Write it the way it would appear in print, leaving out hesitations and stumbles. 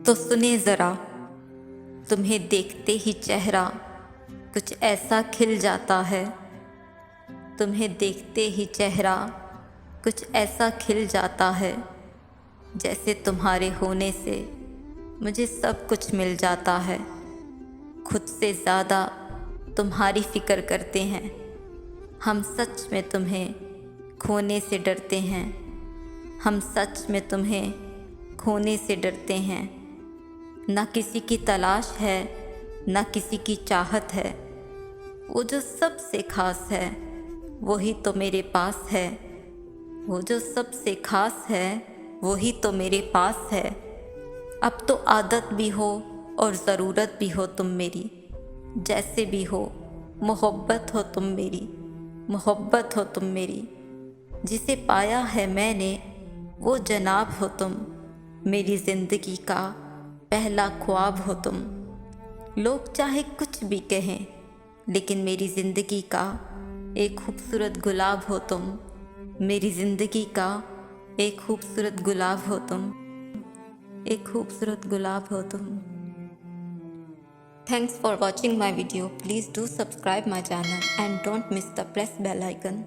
तो सुने ज़रा, तुम्हें देखते ही चेहरा कुछ ऐसा खिल जाता है। तुम्हें देखते ही चेहरा कुछ ऐसा खिल जाता है, जैसे तुम्हारे होने से मुझे सब कुछ मिल जाता है। खुद से ज़्यादा तुम्हारी फ़िक्र करते हैं हम, सच में तुम्हें खोने से डरते हैं। हम सच में तुम्हें खोने से डरते हैं। ना किसी की तलाश है, ना किसी की चाहत है। वो जो सबसे खास है वही तो मेरे पास है। वो जो सबसे खास है वही तो मेरे पास है। अब तो आदत भी हो और ज़रूरत भी हो तुम मेरी, जैसे भी हो मोहब्बत हो तुम मेरी, मोहब्बत हो तुम मेरी। जिसे पाया है मैंने वो जनाब हो तुम, मेरी ज़िंदगी का पहला ख्वाब हो तुम। लोग चाहे कुछ भी कहें, लेकिन मेरी ज़िंदगी का एक खूबसूरत गुलाब हो तुम। मेरी ज़िंदगी का एक खूबसूरत गुलाब हो तुम, एक खूबसूरत गुलाब हो तुम। Thanks for watching my video. Please do subscribe my channel and don't miss the press bell icon.